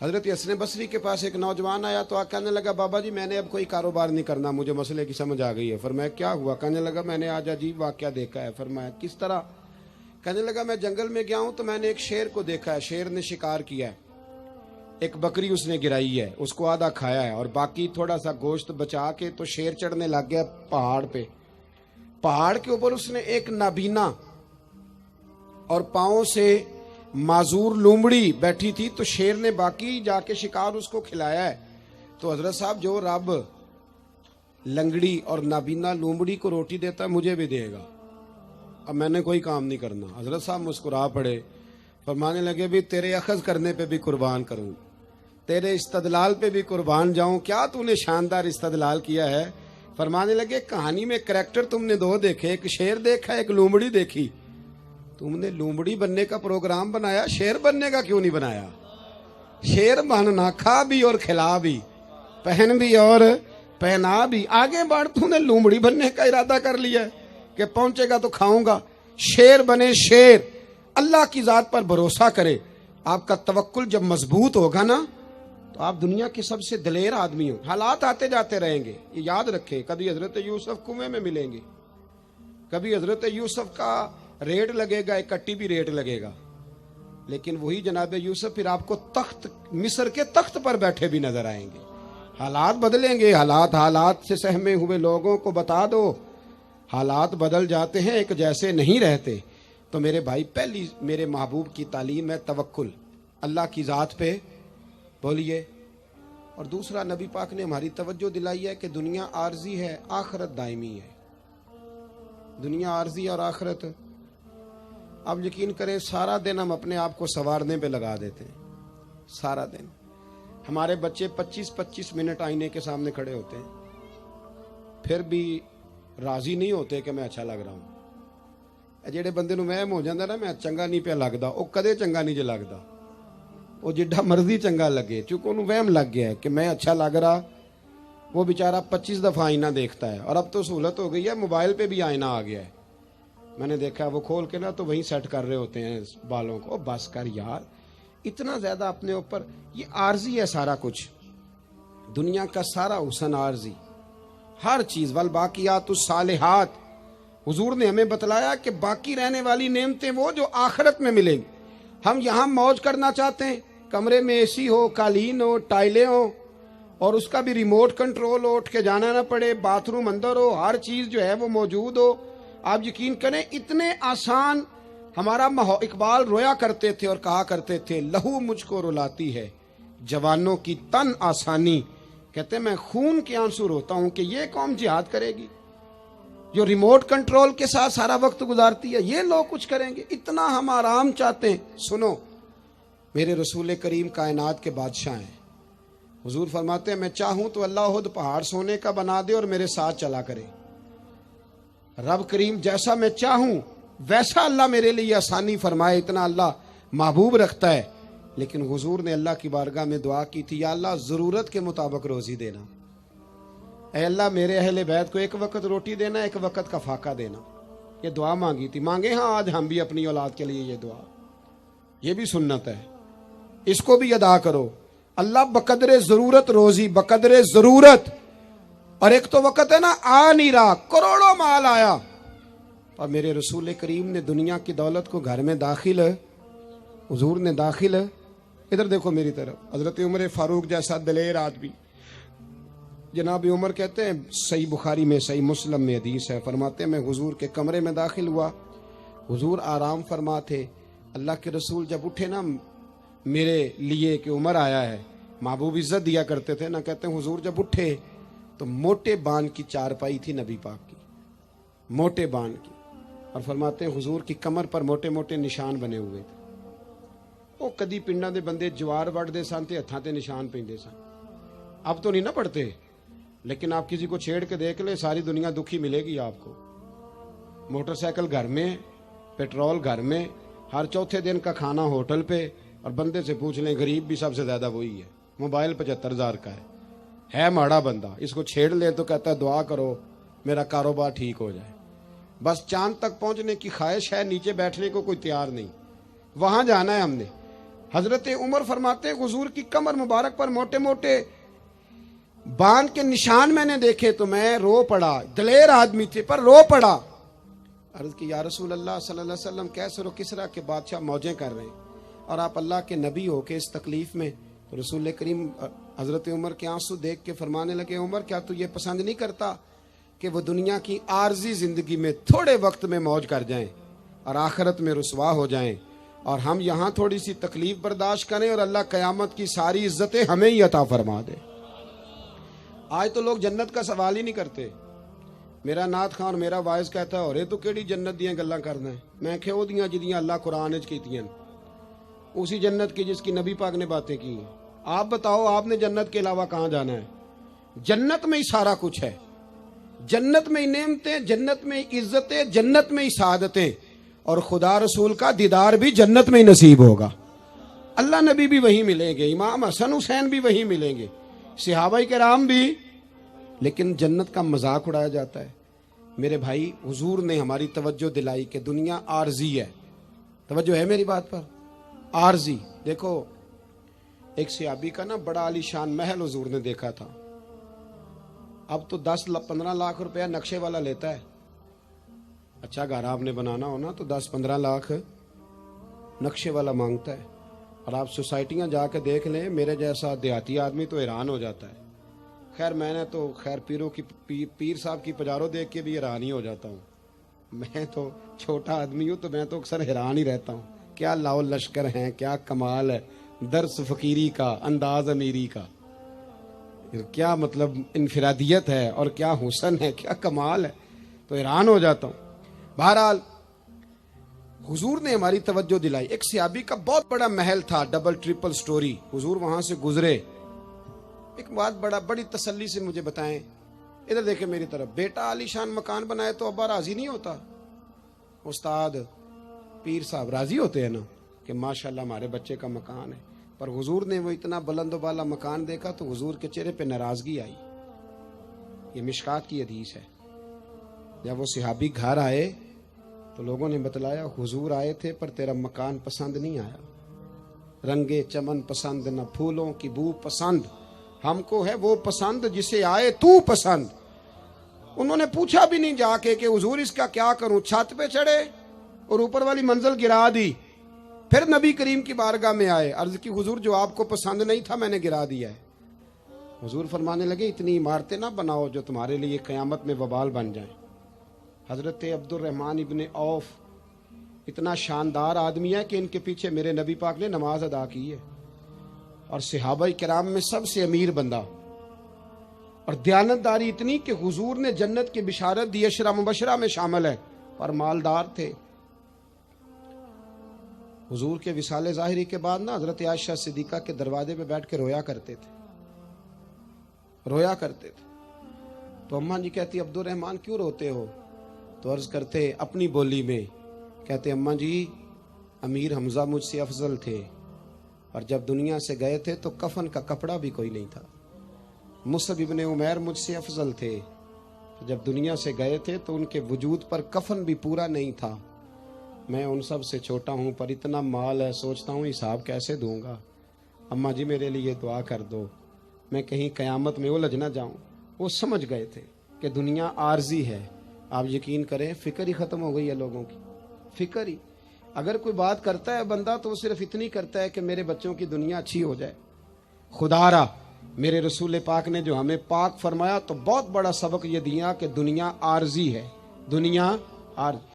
حضرت حسن بصری کے پاس ایک نوجوان آیا تو کہنے لگا بابا جی میں نے اب کوئی کاروبار نہیں کرنا، مجھے مسئلے کی سمجھ آ گئی ہے۔ فرمایا کیا ہوا؟ کہنے لگا میں نے آج عجیب واقعہ دیکھا ہے۔ فرمایا کس طرح؟ کہنے لگا میں جنگل میں گیا ہوں تو میں نے ایک شیر کو دیکھا ہے، شیر نے شکار کیا ہے، ایک بکری اس نے گرائی ہے، اس کو آدھا کھایا ہے اور باقی تھوڑا سا گوشت بچا کے تو شیر چڑھنے لگ گیا پہاڑ پہ۔ پہاڑ کے اوپر اس نے ایک نابینا اور پاؤں سے معذور لومڑی بیٹھی تھی، تو شیر نے باقی جا کے شکار اس کو کھلایا ہے۔ تو حضرت صاحب جو رب لنگڑی اور نابینا لومڑی کو روٹی دیتا ہے مجھے بھی دے گا، اب میں نے کوئی کام نہیں کرنا۔ حضرت صاحب مسکرا پڑے، فرمانے لگے بھی تیرے اخذ کرنے پہ بھی قربان کروں، تیرے استدلال پہ بھی قربان جاؤں، کیا تو نے شاندار استدلال کیا ہے۔ فرمانے لگے کہانی میں کریکٹر تم نے دو دیکھے، ایک شیر دیکھا ایک لومڑی دیکھی، تم نے لومڑی بننے کا پروگرام بنایا، شیر بننے کا کیوں نہیں بنایا؟ شیر بننا، کھا بھی اور کھلا بھی، پہن بھی اور پہنا بھی، آگے بڑھ، تم نے لومڑی بننے کا ارادہ کر لیا ہے کہ پہنچے گا تو کھاؤں گا۔ شیر بنے، شیر اللہ کی ذات پر بھروسہ کرے، آپ کا توکل جب مضبوط ہوگا نا تو آپ دنیا کے سب سے دلیر آدمی ہوں۔ حالات آتے جاتے رہیں گے، یہ یاد رکھیں، کبھی حضرت یوسف کنویں میں ملیں گے، کبھی حضرت یوسف کا ریٹ لگے گا، ایک کٹی بھی ریٹ لگے گا، لیکن وہی جناب یوسف پھر آپ کو تخت مصر کے تخت پر بیٹھے بھی نظر آئیں گے۔ حالات بدلیں گے، حالات سے سہمے ہوئے لوگوں کو بتا دو حالات بدل جاتے ہیں، ایک جیسے نہیں رہتے۔ تو میرے بھائی پہلی میرے محبوب کی تعلیم ہے توکل، اللہ کی ذات پہ بولیے۔ اور دوسرا نبی پاک نے ہماری توجہ دلائی ہے کہ دنیا عارضی ہے، آخرت دائمی ہے۔ دنیا عارضی اور آخرت، آپ یقین کریں سارا دن ہم اپنے آپ کو سنوارنے پہ لگا دیتے ہیں، سارا دن۔ ہمارے بچے 25-25 منٹ آئینے کے سامنے کھڑے ہوتے ہیں، پھر بھی راضی نہیں ہوتے کہ میں اچھا لگ رہا ہوں۔ جہے بندے نو وہم ہو جاتا نا میں چنگا نہیں پیا لگتا، وہ کدے چنگا نہیں جے لگتا، وہ جڈا مرضی چنگا لگے، چونکہ انہوں وہم لگ گیا ہے کہ میں اچھا لگ رہا۔ وہ بیچارہ 25 دفعہ آئینہ دیکھتا ہے، اور اب تو سہولت ہو گئی ہے، موبائل پہ بھی آئینہ آ گیا ہے۔ میں نے دیکھا وہ کھول کے نا تو وہیں سیٹ کر رہے ہوتے ہیں بالوں کو۔ بس کر یار، اتنا زیادہ اپنے اوپر، یہ عارضی ہے سارا کچھ، دنیا کا سارا حسن عارضی، ہر چیز۔ والباقیات الصالحات، حضور نے ہمیں بتلایا کہ باقی رہنے والی نعمتیں وہ جو آخرت میں ملیں گی۔ ہم یہاں موج کرنا چاہتے ہیں، کمرے میں اے سی ہو، قالین ہو، ٹائلیں ہو، اور اس کا بھی ریموٹ کنٹرول ہو، اٹھ کے جانا نہ پڑے، باتھ روم اندر ہو، ہر چیز جو ہے وہ موجود ہو۔ آپ یقین کریں اتنے آسان، ہمارا اقبال رویا کرتے تھے اور کہا کرتے تھے لہو مجھ کو رلاتی ہے جوانوں کی تن آسانی، کہتے میں خون کے آنسو روتا ہوں کہ یہ قوم جہاد کرے گی جو ریموٹ کنٹرول کے ساتھ سارا وقت گزارتی ہے، یہ لوگ کچھ کریں گے؟ اتنا ہم آرام چاہتے ہیں۔ سنو، میرے رسول کریم کائنات کے بادشاہ ہیں، حضور فرماتے ہیں میں چاہوں تو اللہ خود پہاڑ سونے کا بنا دے اور میرے ساتھ چلا کرے۔ رب کریم جیسا میں چاہوں ویسا اللہ میرے لیے آسانی فرمائے، اتنا اللہ محبوب رکھتا ہے۔ لیکن حضور نے اللہ کی بارگاہ میں دعا کی تھی، یا اللہ ضرورت کے مطابق روزی دینا، اے اللہ میرے اہل بیت کو ایک وقت روٹی دینا، ایک وقت کا فاقہ دینا۔ یہ دعا مانگی تھی، مانگے ہاں آج ہم بھی اپنی اولاد کے لیے یہ دعا، یہ بھی سنت ہے، اس کو بھی ادا کرو۔ اللہ بقدر ضرورت روزی، بقدر ضرورت۔ اور ایک تو وقت ہے نا آ نہیں رہا، کروڑوں مال آیا، اور میرے رسول کریم نے دنیا کی دولت کو گھر میں داخل، حضور نے داخل، ادھر دیکھو میری طرف، حضرت عمر فاروق جیسا دلیر آدمی، جناب عمر کہتے ہیں، صحیح بخاری میں صحیح مسلم میں حدیث ہے، فرماتے ہیں میں حضور کے کمرے میں داخل ہوا، حضور آرام فرما تھے۔ اللہ کے رسول جب اٹھے نا میرے لیے کہ عمر آیا ہے، محبوب عزت دیا کرتے تھے نا، کہتے ہیں حضور جب اٹھے تو موٹے بان کی چارپائی تھی نبی پاک کی، موٹے بان کی، اور فرماتے ہیں حضور کی کمر پر موٹے موٹے نشان بنے ہوئے تھے۔ وہ کدی پنڈاں دے بندے جوار وڈدے سن تے ہتھاں تے نشان پیندے سن، اب تو نہیں نہ پڑتے، لیکن آپ کسی کو چھیڑ کے دیکھ لیں ساری دنیا دکھی ملے گی آپ کو۔ موٹر سائیکل گھر میں، پیٹرول گھر میں، ہر چوتھے دن کا کھانا ہوٹل پہ، اور بندے سے پوچھ لیں غریب بھی سب سے زیادہ وہی ہے، موبائل 75,000 کا ہے ماڑا بندہ، اس کو چھیڑ لے تو کہتا ہے دعا کرو میرا کاروبار ٹھیک ہو جائے۔ بس چاند تک پہنچنے کی خواہش ہے، نیچے بیٹھنے کو کوئی تیار نہیں، وہاں جانا ہے ہم نے۔ حضرت عمر فرماتے ہیں حضور کی کمر مبارک پر موٹے موٹے باندھ کے نشان میں نے دیکھے تو میں رو پڑا. دلیر آدمی تھے پر رو پڑا. عرض کی یا رسول اللہ صلی اللہ علیہ وسلم کیسر و کسرا کے بادشاہ موجیں کر رہے ہیں اور آپ اللہ کے نبی ہو کے اس تکلیف میں. تو رسول کریم حضرت عمر کے آنسو دیکھ کے فرمانے لگے عمر کیا تو یہ پسند نہیں کرتا کہ وہ دنیا کی عارضی زندگی میں تھوڑے وقت میں موج کر جائیں اور آخرت میں رسوا ہو جائیں اور ہم یہاں تھوڑی سی تکلیف برداشت کریں اور اللہ قیامت کی ساری عزتیں ہمیں ہی عطا فرما دے. آج تو لوگ جنت کا سوال ہی نہیں کرتے. میرا نعت خان اور میرا وائز کہتا ہے اور تو کیڑی جنت دیاں گلاں کرنا ہے. میں کہ وہ دیاں جدیاں اللہ قرآن وچ کیتیاں اسی جنت کی جس کی نبی پاک نے باتیں کی ہیں. آپ بتاؤ آپ نے جنت کے علاوہ کہاں جانا ہے؟ جنت میں ہی سارا کچھ ہے. جنت میں ہی نعمتیں, جنت میں ہی عزتیں, جنت میں ہی سعادتیں اور خدا رسول کا دیدار بھی جنت میں ہی نصیب ہوگا. اللہ نبی بھی وہیں ملیں گے, امام حسن حسین بھی وہیں ملیں گے, صحابہ کرام بھی. لیکن جنت کا مذاق اڑایا جاتا ہے. میرے بھائی حضور نے ہماری توجہ دلائی کہ دنیا عارضی ہے. توجہ ہے میری بات پر؟ عارضی. دیکھو ایک صحابی کا نا بڑا عالی شان محل حضور نے دیکھا تھا. اب تو 10-15 لاکھ روپیہ نقشے والا لیتا ہے. اچھا گھر آپ نے بنانا ہو نا تو 10-15 لاکھ نقشے والا مانگتا ہے. اور آپ سوسائٹیاں جا کے دیکھ لیں, میرے جیسا دیہاتی آدمی تو حیران ہو جاتا ہے. خیر میں نے تو پیروں کی پیر صاحب کی پجاروں دیکھ کے بھی حیران ہی ہو جاتا ہوں. میں تو چھوٹا آدمی ہوں تو میں تو اکثر حیران ہی رہتا ہوں. کیا لاؤ لشکر ہیں, کیا کمال ہے, درس فقیری کا, انداز امیری کا, کیا مطلب انفرادیت ہے اور کیا حسن ہے, کیا کمال ہے. تو حیران ہو جاتا ہوں. بہرحال حضور نے ہماری توجہ دلائی. ایک صحابی کا بہت بڑا محل تھا, ڈبل ٹرپل سٹوری. حضور وہاں سے گزرے. ایک بات بڑی تسلی سے مجھے بتائیں, ادھر دیکھیں میری طرف. بیٹا عالی شان مکان بنائے تو ابا راضی نہیں ہوتا؟ استاد پیر صاحب راضی ہوتے ہیں نا کہ ماشاءاللہ ہمارے بچے کا مکان ہے. پر حضور نے وہ اتنا بلند و بالا مکان دیکھا تو حضور کے چہرے پہ ناراضگی آئی. یہ مشکات کی حدیث ہے. جب وہ صحابی گھر آئے تو لوگوں نے بتلایا حضور آئے تھے پر تیرا مکان پسند نہیں آیا. رنگے چمن پسند نہ پھولوں کی بو پسند, ہم کو ہے وہ پسند جسے آئے تو پسند. انہوں نے پوچھا بھی نہیں جا کے کہ حضور اس کا کیا کروں. چھت پہ چڑھے اور اوپر والی منزل گرا دی. پھر نبی کریم کی بارگاہ میں آئے, عرض کی حضور جو آپ کو پسند نہیں تھا میں نے گرا دیا ہے. حضور فرمانے لگے اتنی عمارتیں نہ بناؤ جو تمہارے لیے قیامت میں وبال بن جائیں. حضرت عبد الرحمن ابن عوف اتنا شاندار آدمی ہے کہ ان کے پیچھے میرے نبی پاک نے نماز ادا کی ہے. اور صحابہ کرام میں سب سے امیر بندہ اور دیانتداری اتنی کہ حضور نے جنت کی بشارت دی, عشرہ مبشرہ میں شامل ہے, پر مالدار تھے. حضور کے وصال ظاہری کے بعد نا حضرت عائشہ صدیقہ کے دروازے پہ بیٹھ کے رویا کرتے تھے. تو اماں جی کہتی عبد الرحمن کیوں روتے ہو؟ تو عرض کرتے اپنی بولی میں, کہتے اماں جی امیر حمزہ مجھ سے افضل تھے اور جب دنیا سے گئے تھے تو کفن کا کپڑا بھی کوئی نہیں تھا. مصعب ابن عمیر مجھ سے افضل تھے, جب دنیا سے گئے تھے تو ان کے وجود پر کفن بھی پورا نہیں تھا. میں ان سب سے چھوٹا ہوں پر اتنا مال ہے, سوچتا ہوں حساب کیسے دوں گا. اماں جی میرے لیے دعا کر دو, میں کہیں قیامت میں الجھ نہ جاؤں. وہ سمجھ گئے تھے کہ دنیا عارضی ہے. آپ یقین کریں فکر ہی ختم ہو گئی ہے لوگوں کی. فکر ہی, اگر کوئی بات کرتا ہے بندہ تو وہ صرف اتنی کرتا ہے کہ میرے بچوں کی دنیا اچھی ہو جائے. خدا را میرے رسول پاک نے جو ہمیں پاک فرمایا تو بہت بڑا سبق یہ دیا کہ دنیا عارضی ہے. دنیا عارضی